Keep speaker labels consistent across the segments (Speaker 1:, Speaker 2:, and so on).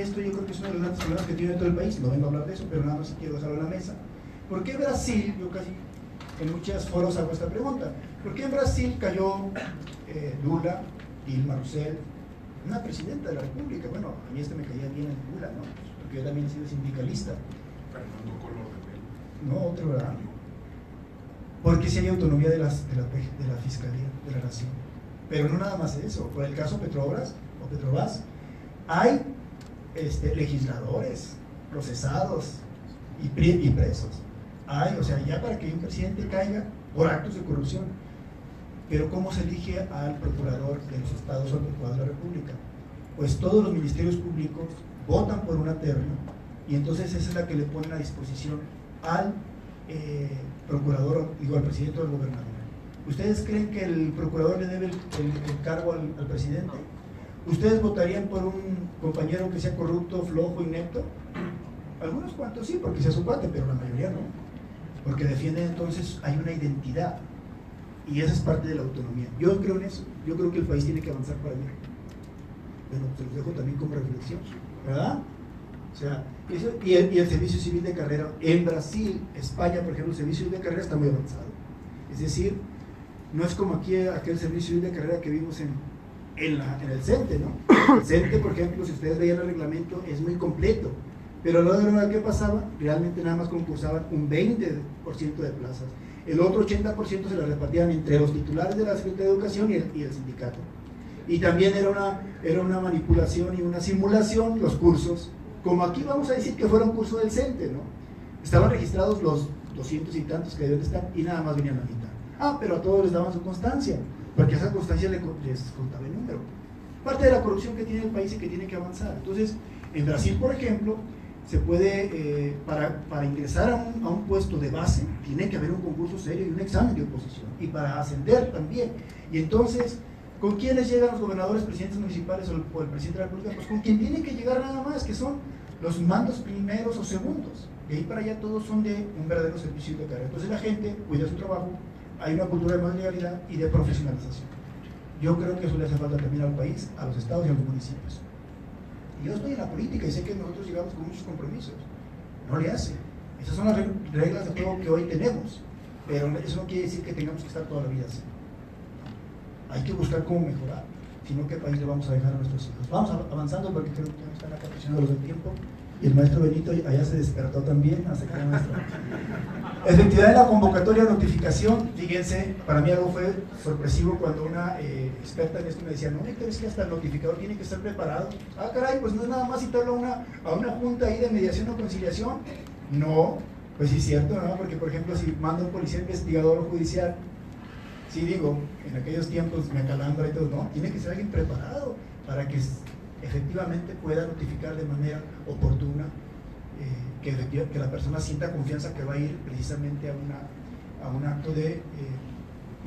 Speaker 1: esto yo creo que es uno de los grandes problemas que tiene todo el país, no vengo a hablar de eso, pero nada más quiero dejarlo en la mesa. ¿Por qué Brasil, yo casi en muchos foros hago esta pregunta, ¿por qué en Brasil cayó Lula, Dilma Rousseff, una presidenta de la República? Bueno, a mí me caía bien el Lula, ¿no? Porque yo también he sido sindicalista.
Speaker 2: Fernando Collor de Mello.
Speaker 1: No, otro, ¿verdad? Porque sí hay autonomía de la Fiscalía de la Nación. Pero no nada más eso. Por el caso Petrobras o Petrobras, hay legisladores procesados y presos. Hay, o sea, ya para que un presidente caiga por actos de corrupción. Pero ¿cómo se elige al procurador de los estados o al procurador de la República? Pues todos los ministerios públicos votan por una terna y entonces esa es la que le ponen a disposición al procurador, digo, al presidente o al gobernador. ¿Ustedes creen que el procurador le debe el cargo al presidente? ¿Ustedes votarían por un compañero que sea corrupto, flojo, inepto? Algunos cuantos sí, porque sea su cuate, pero la mayoría no. Porque defienden entonces, hay una identidad. Y esa es parte de la autonomía. Yo creo en eso. Yo creo que el país tiene que avanzar para allá. Bueno, se los dejo también como reflexión, ¿verdad? O sea, eso, y el servicio civil de carrera en Brasil, España, por ejemplo, el servicio civil de carrera está muy avanzado. Es decir, no es como aquí aquel servicio civil de carrera que vimos en el CENTE, ¿no? El CENTE, por ejemplo, si ustedes veían el reglamento, es muy completo. Pero a la hora de qué pasaba, realmente nada más concursaban un 20% de plazas. El otro 80% se la repartían entre los titulares de la Secretaría de Educación y el sindicato. Y también era una manipulación y una simulación los cursos, como aquí vamos a decir que fuera un curso del CENTE, ¿no? Estaban registrados los 200 y tantos que deben estar y nada más venían la mitad. Ah, pero a todos les daban su constancia, porque esa constancia les contaba el número. Parte de la corrupción que tiene el país y que tiene que avanzar. Entonces, en Brasil, por ejemplo, se puede, para ingresar a un puesto de base, tiene que haber un concurso serio y un examen de oposición, y para ascender también. Y entonces, ¿con quiénes llegan los gobernadores, presidentes municipales o el presidente de la República? Pues con quien tiene que llegar nada más, que son los mandos primeros o segundos. De ahí para allá todos son de un verdadero servicio de carrera. Entonces la gente cuida su trabajo, hay una cultura de más legalidad y de profesionalización. Yo creo que eso le hace falta también al país, a los estados y a los municipios. Y yo estoy en la política y sé que nosotros llegamos con muchos compromisos. No le hace. Esas son las reglas de juego que hoy tenemos. Pero eso no quiere decir que tengamos que estar toda la vida así. Hay que buscar cómo mejorar. Si no, ¿qué país le vamos a dejar a nuestros hijos? Vamos avanzando porque creo que ya están acá presionando los del tiempo. Y el maestro Benito allá se despertó también a sacar nuestra efectividad de la convocatoria de notificación. Fíjense, para mí algo fue sorpresivo cuando una experta en esto me decía, no, Héctor, es que hasta el notificador tiene que estar preparado. Ah, caray, pues no es nada más citarlo a una junta ahí de mediación o conciliación. No, pues sí es cierto, ¿no? Porque por ejemplo, si manda un policía investigador o judicial, sí digo, en aquellos tiempos me acalambra y todo, no, tiene que ser alguien preparado para que efectivamente pueda notificar de manera oportuna, que la persona sienta confianza que va a ir precisamente a un acto de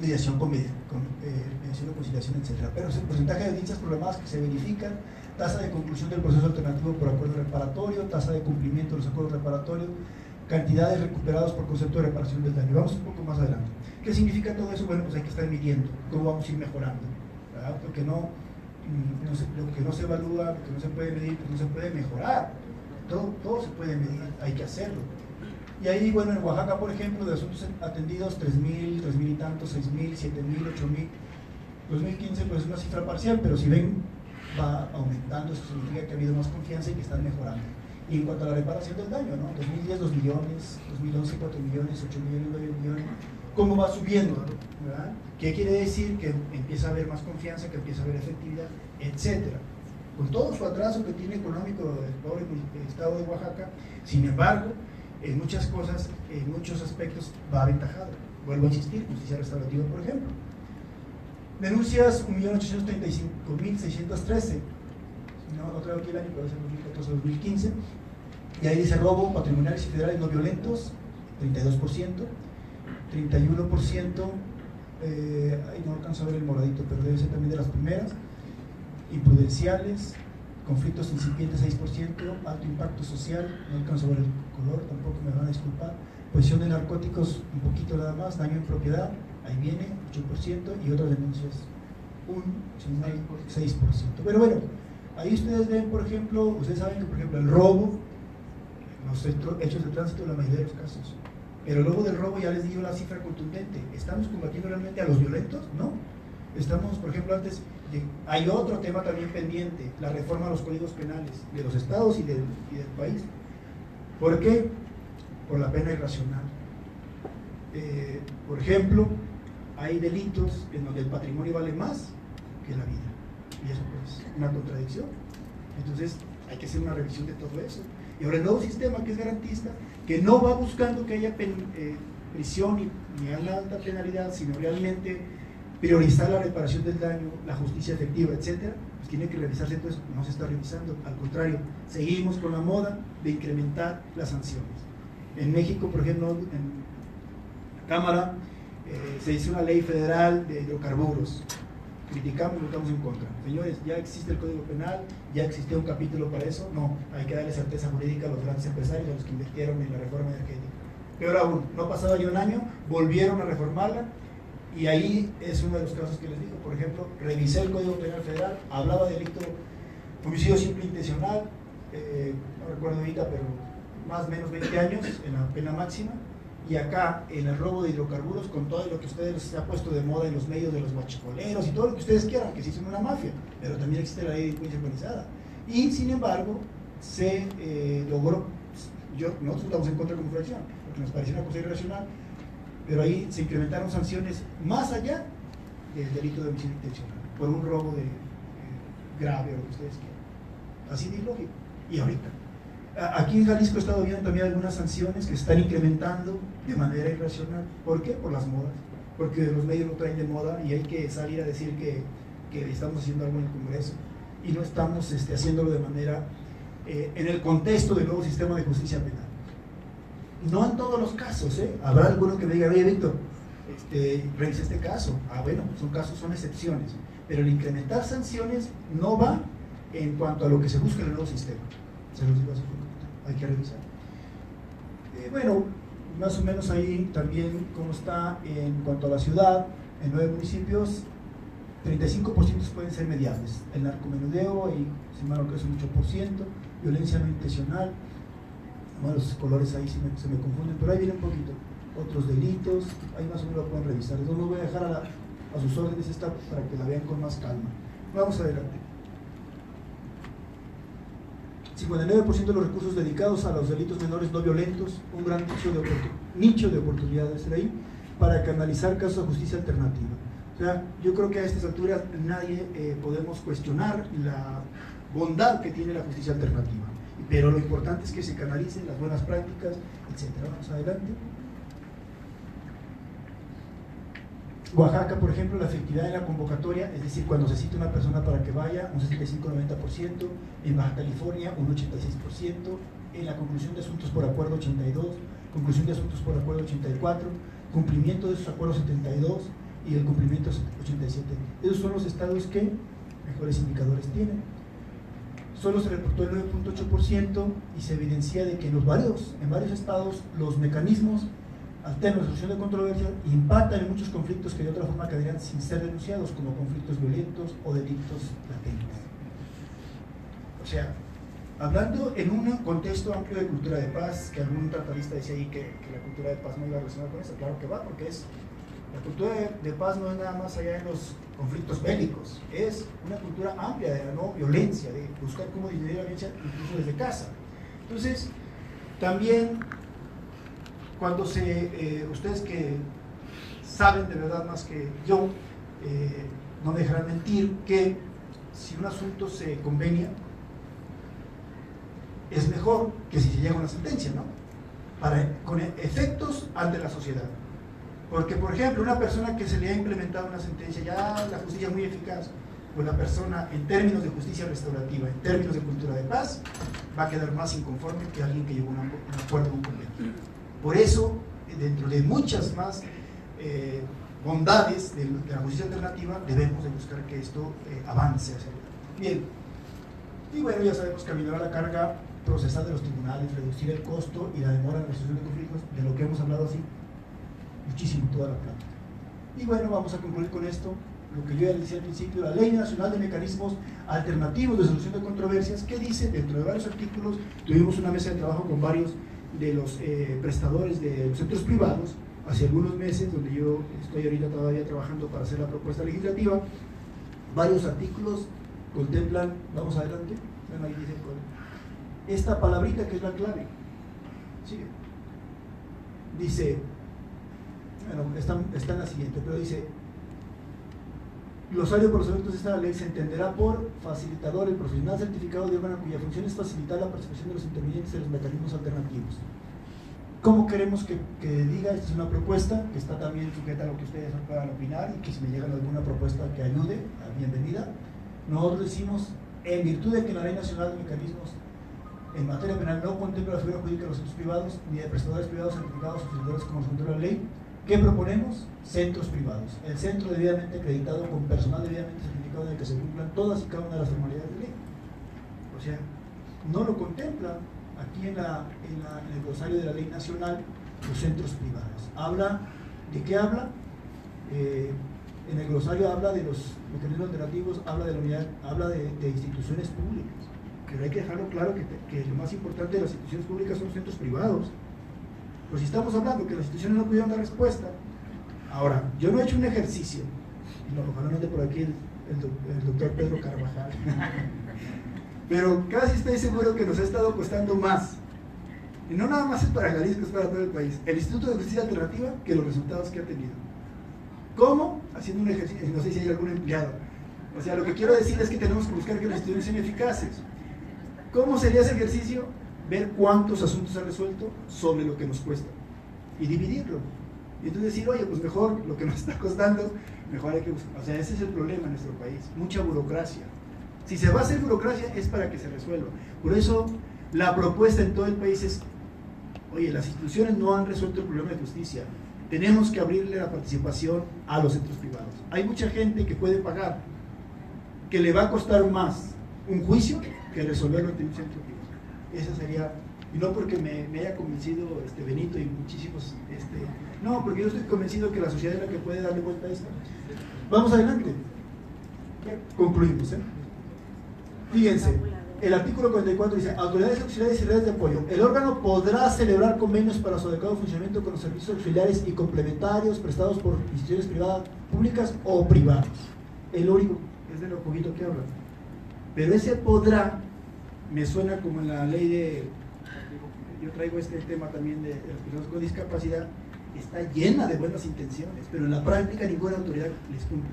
Speaker 1: mediación mediación o conciliación, etc. Pero el porcentaje de dichas programadas que se verifican, tasa de conclusión del proceso alternativo por acuerdo reparatorio, tasa de cumplimiento de los acuerdos reparatorios, cantidades recuperados por concepto de reparación del daño. Vamos un poco más adelante. ¿Qué significa todo eso? Bueno, pues hay que estar midiendo cómo vamos a ir mejorando, ¿verdad? Porque lo que no se evalúa, lo que no se puede medir, pues no se puede mejorar. Todo se puede medir, hay que hacerlo. Y ahí, bueno, en Oaxaca, por ejemplo, de asuntos atendidos, 3.000, 3.000 y tantos, 6.000, 7.000, 8.000. 2015 pues es una cifra parcial, pero si ven, va aumentando, eso significa que ha habido más confianza y que están mejorando. Y en cuanto a la reparación del daño, ¿no? 2010, 2 millones, 2011, 4 millones, 8 millones, 9 millones. ¿Cómo va subiendo? ¿Verdad? ¿Qué quiere decir? Que empieza a haber más confianza, que empieza a haber efectividad, etcétera. Con todo su atraso que tiene económico el pobre estado de Oaxaca, sin embargo, en muchas cosas, en muchos aspectos va aventajado. Vuelvo a insistir, justicia restaurativa, por ejemplo. Denuncias 1.835.613. No traigo aquí el año, pero es el 2014-2015. Y ahí dice robo, patrimoniales y federales no violentos, 32%. 31%, ahí no alcanzo a ver el moradito, pero debe ser también de las primeras. Imprudenciales, conflictos incipientes 6%, alto impacto social, no alcanzo a ver el color, tampoco me van a disculpar. Posesión de narcóticos, un poquito nada más, daño en propiedad, ahí viene, 8%, y otras denuncias, un 6%. Pero bueno, Ahí ustedes ven, por ejemplo, ustedes saben que, por ejemplo, el robo, los hechos de tránsito en la mayoría de los casos, pero luego del robo ya les digo la cifra contundente. ¿Estamos combatiendo realmente a los violentos? No. Estamos, por ejemplo, hay otro tema también pendiente, la reforma a los códigos penales de los estados y del país. ¿Por qué? Por la pena irracional. Por ejemplo, hay delitos en donde el patrimonio vale más que la vida, y eso pues es una contradicción. Entonces hay que hacer una revisión de todo eso. Y ahora el nuevo sistema, que es garantista, que no va buscando que haya prisión ni a la alta penalidad, sino realmente priorizar la reparación del daño, la justicia efectiva, etcétera, pues tiene que revisarse. Entonces no se está revisando, al contrario, seguimos con la moda de incrementar las sanciones. En México, por ejemplo, en la Cámara se hizo una ley federal de hidrocarburos. Criticamos y votamos en contra. Señores, ya existe el Código Penal, ya existía un capítulo para eso. No, hay que darle certeza jurídica a los grandes empresarios, a los que invirtieron en la reforma energética. Peor aún, no pasaba ya un año, volvieron a reformarla, y ahí es uno de los casos que les digo. Por ejemplo, revisé el Código Penal Federal, hablaba de delito homicidio simple intencional, no recuerdo ahorita, pero más o menos 20 años en la pena máxima. Y acá, en el robo de hidrocarburos, con todo lo que ustedes se ha puesto de moda en los medios de los guachicoleros y todo lo que ustedes quieran, que sí son una mafia, pero también existe la ley de delincuencia organizada. Y sin embargo, se logró, nosotros estamos en contra como fracción, porque nos pareció una cosa irracional, pero ahí se incrementaron sanciones más allá del delito de homicidio intencional, por un robo grave o lo que ustedes quieran. Así de ilógico. Y ahorita, aquí en Jalisco he estado viendo también algunas sanciones que se están incrementando de manera irracional. ¿Por qué? Por las modas. Porque los medios lo traen de moda y hay que salir a decir que estamos haciendo algo en el Congreso y no estamos haciéndolo de manera en el contexto del nuevo sistema de justicia penal. No en todos los casos, habrá alguno que me diga, oye, Víctor, revisa este caso. Bueno, son excepciones, pero el incrementar sanciones no va en cuanto a lo que se busca en el nuevo sistema. Se los digo así, hay que revisar. Bueno, más o menos ahí también cómo está en cuanto a la ciudad. En 9 municipios, 35% pueden ser mediables. El narcomenudeo, y si mal no creo, es un 8%. Violencia no intencional. Bueno, los colores ahí se me confunden, pero ahí viene un poquito. Otros delitos, ahí más o menos lo pueden revisar. Entonces no voy a dejar a sus órdenes esta para que la vean con más calma. Vamos adelante. 59% de los recursos dedicados a los delitos menores no violentos, un gran nicho de oportunidades ahí para canalizar casos de justicia alternativa. O sea, yo creo que a estas alturas nadie podemos cuestionar la bondad que tiene la justicia alternativa, pero lo importante es que se canalicen las buenas prácticas, etc. Vamos adelante. Oaxaca, por ejemplo, la efectividad en la convocatoria, es decir, cuando se cita una persona para que vaya, un 65-90%, en Baja California un 86%, en la conclusión de asuntos por acuerdo 82%, conclusión de asuntos por acuerdo 84%, cumplimiento de esos acuerdos 72% y el cumplimiento 87%. Esos son los estados que mejores indicadores tienen. Solo se reportó el 9.8% y se evidencia de que en varios estados los mecanismos alternos de solución de controversia impactan en muchos conflictos que de otra forma quedarían sin ser denunciados, como conflictos violentos o delitos latentes. O sea, hablando en un contexto amplio de cultura de paz, que algún tratadista decía ahí que la cultura de paz no iba relacionada con eso, claro que va, porque la cultura de paz no es nada más allá de los conflictos bélicos, es una cultura amplia de la no violencia, de buscar cómo disminuir la violencia incluso desde casa. Entonces, también cuando ustedes que saben de verdad más que yo, no me dejarán mentir que si un asunto se convenia, es mejor que si se llega a una sentencia, ¿no? Con efectos ante la sociedad. Porque, por ejemplo, una persona que se le ha implementado una sentencia, ya la justicia es muy eficaz, pues la persona, en términos de justicia restaurativa, en términos de cultura de paz, va a quedar más inconforme que alguien que llegó a un acuerdo o un convenio. Por eso, dentro de muchas más bondades de la justicia alternativa, debemos de buscar que esto avance hacia adelante. Bien, y bueno, ya sabemos que aminorará la carga procesal de los tribunales, reducir el costo y la demora en la resolución de conflictos, de lo que hemos hablado así muchísimo toda la plática. Y bueno, vamos a concluir con esto. lo que yo ya les decía al principio, la Ley Nacional de Mecanismos Alternativos de Solución de Controversias, que dice, dentro de varios artículos, tuvimos una mesa de trabajo con varios de los prestadores de los centros privados, hace algunos meses, donde yo estoy ahorita todavía trabajando para hacer la propuesta legislativa. Varios artículos contemplan, vamos adelante, ahí dice esta palabrita que es la clave. Sigue. Dice, bueno, está en la siguiente, pero dice: glosario por los efectos de esta ley se entenderá por facilitador el profesional certificado de órgano cuya función es facilitar la participación de los intervinientes en los mecanismos alternativos. ¿Cómo queremos que diga? Esta es una propuesta que está también sujeta a lo que ustedes puedan opinar, y que si me llegan alguna propuesta que ayude, bienvenida. Nosotros decimos, en virtud de que la Ley Nacional de Mecanismos en materia penal no contempla la figura jurídica de los centros privados, ni de prestadores privados certificados o facilitadores como contempla la ley, ¿qué proponemos? Centros privados. El centro debidamente acreditado con personal debidamente certificado en el que se cumplan todas y cada una de las formalidades de ley. O sea, no lo contempla aquí en el glosario de la Ley Nacional los centros privados. ¿Habla de qué habla? En el glosario habla de los mecanismos alternativos, habla de la unidad, habla de instituciones públicas. Pero hay que dejarlo claro que lo más importante de las instituciones públicas son los centros privados. Pues si estamos hablando que las instituciones no pudieron dar respuesta. Ahora, yo no he hecho un ejercicio, y no, ojalá no ande por aquí el doctor Pedro Carvajal, pero casi estoy seguro que nos ha estado costando más, y no nada más es para Jalisco, es para todo el país, el Instituto de Justicia Alternativa, que los resultados que ha tenido. ¿Cómo? Haciendo un ejercicio, no sé si hay algún empleado. O sea, lo que quiero decir es que tenemos que buscar que las instituciones sean eficaces. ¿Cómo sería ese ejercicio? Ver cuántos asuntos ha resuelto sobre lo que nos cuesta y dividirlo. Y entonces decir, oye, pues mejor lo que nos está costando, mejor hay que buscar. O sea, ese es el problema en nuestro país, mucha burocracia. Si se va a hacer burocracia es para que se resuelva. Por eso la propuesta en todo el país es, oye, las instituciones no han resuelto el problema de justicia, tenemos que abrirle la participación a los centros privados. Hay mucha gente que puede pagar, que le va a costar más un juicio que resolverlo ante un centro privado. Esa sería, y no porque me haya convencido Benito y muchísimos, no, porque yo estoy convencido que la sociedad es la que puede darle vuelta a esto. Vamos adelante. Concluimos, Fíjense, el artículo 44 dice: autoridades auxiliares y redes de apoyo. El órgano podrá celebrar convenios para su adecuado funcionamiento con los servicios auxiliares y complementarios prestados por instituciones privadas, públicas o privadas. El único, es de lo poquito que habla. Pero ese podrá me suena como en la ley de, yo traigo este tema también de las personas con discapacidad, está llena de buenas intenciones, pero en la práctica ninguna autoridad les cumple,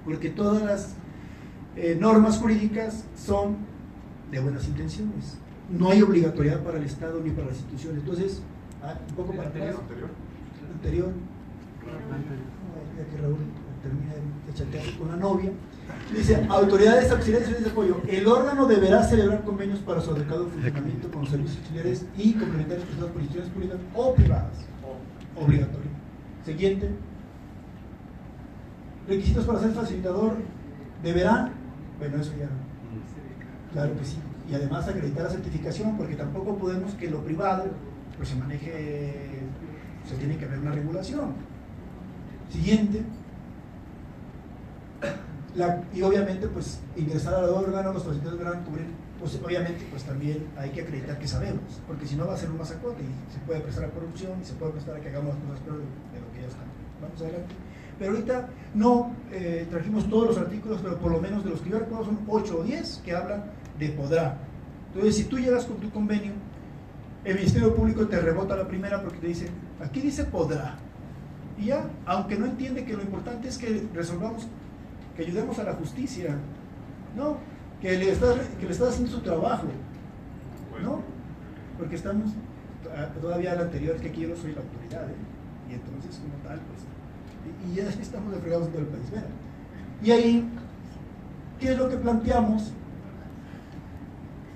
Speaker 1: porque todas las normas jurídicas son de buenas intenciones, no hay obligatoriedad para el Estado ni para las instituciones. Entonces, un poco para atrás, anterior, ya que Raúl termina de chatear con la novia, dice: autoridades auxiliares y redes de apoyo. El órgano deberá celebrar convenios para su adecuado funcionamiento con los servicios auxiliares y complementarios prestados por instituciones públicas o privadas. Obligatorio. Siguiente. Requisitos para ser facilitador: deberá, bueno, eso ya, claro que sí, y además acreditar la certificación, porque tampoco podemos que lo privado pues se maneje, se tiene que haber una regulación. Siguiente. Y obviamente pues ingresar al órgano, los facilitadores deberán cubrir, pues obviamente pues también hay que acreditar que sabemos, porque si no va a ser un masacote y se puede prestar a corrupción y se puede prestar a que hagamos las cosas peor de lo que ya están. Vamos adelante. Pero ahorita no trajimos todos los artículos, pero por lo menos de los que yo recuerdo son 8 o 10 que hablan de podrá. Entonces, si tú llegas con tu convenio, el Ministerio Público te rebota la primera porque te dice, aquí dice podrá. Y ya, aunque no entiende que lo importante es que resolvamos, que ayudemos a la justicia, ¿no? Que le estás haciendo su trabajo, ¿no? Porque estamos, todavía al anterior, que aquí yo no soy la autoridad, y entonces como tal, pues, y ya estamos de fregados en todo el país. Bueno, y ahí, ¿qué es lo que planteamos?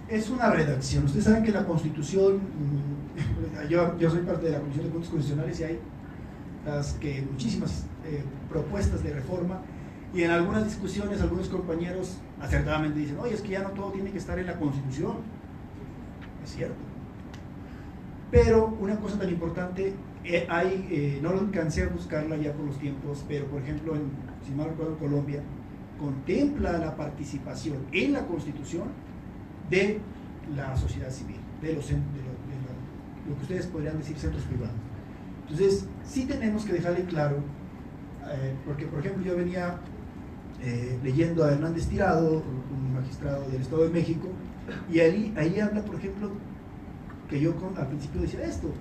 Speaker 1: Es una redacción. Ustedes saben que la Constitución, yo soy parte de la Comisión de Puntos Constitucionales y hay muchísimas propuestas de reforma, y en algunas discusiones algunos compañeros acertadamente dicen, oye, es que ya no todo tiene que estar en la Constitución. Es cierto. Pero una cosa tan importante no lo alcancé a buscarla ya por los tiempos, pero por ejemplo, si mal recuerdo, en Colombia, contempla la participación en la Constitución de la sociedad civil, de lo que ustedes podrían decir centros privados. Entonces, sí tenemos que dejarle claro, porque por ejemplo yo venía leyendo a Hernández Tirado, un magistrado del Estado de México, y ahí habla, por ejemplo, que yo al principio decía esto: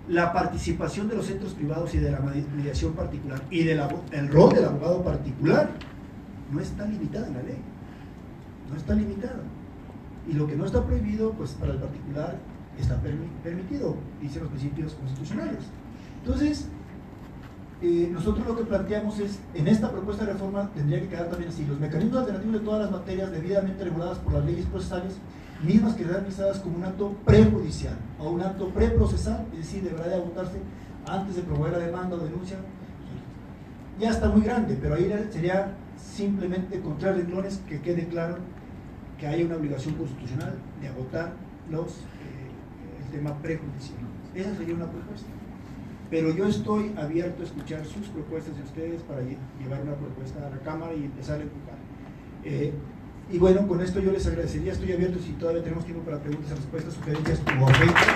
Speaker 1: la participación de los centros privados y de la mediación particular y el rol del abogado particular no está limitada en la ley, no está limitada, y lo que no está prohibido, pues para el particular está permitido, dicen los principios constitucionales. Entonces, nosotros lo que planteamos es, en esta propuesta de reforma tendría que quedar también así: los mecanismos alternativos de todas las materias debidamente reguladas por las leyes procesales, mismas que serán realizadas como un acto prejudicial o un acto preprocesal, es decir, deberá de agotarse antes de promover la demanda o denuncia. Ya está muy grande, pero ahí sería simplemente con 3 renglones que quede claro que hay una obligación constitucional de agotar el tema prejudicial. Esa sería una propuesta. Pero yo estoy abierto a escuchar sus propuestas de ustedes para llevar una propuesta a la Cámara y empezar a empujar. Y bueno, con esto yo les agradecería, estoy abierto si todavía tenemos tiempo para preguntas, respuestas, sugerencias u ofensas.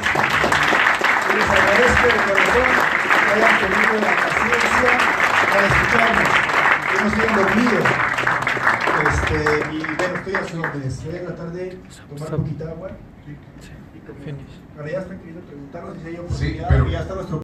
Speaker 1: Yo les agradezco de corazón que hayan tenido la paciencia para escucharnos, que no estén dormidos. Y bueno, estoy a sus órdenes. Voy a tratar de tomar poquita agua. Para ya están queriendo preguntarnos, si hay oportunidad,
Speaker 2: sí, pero
Speaker 1: ya está nuestro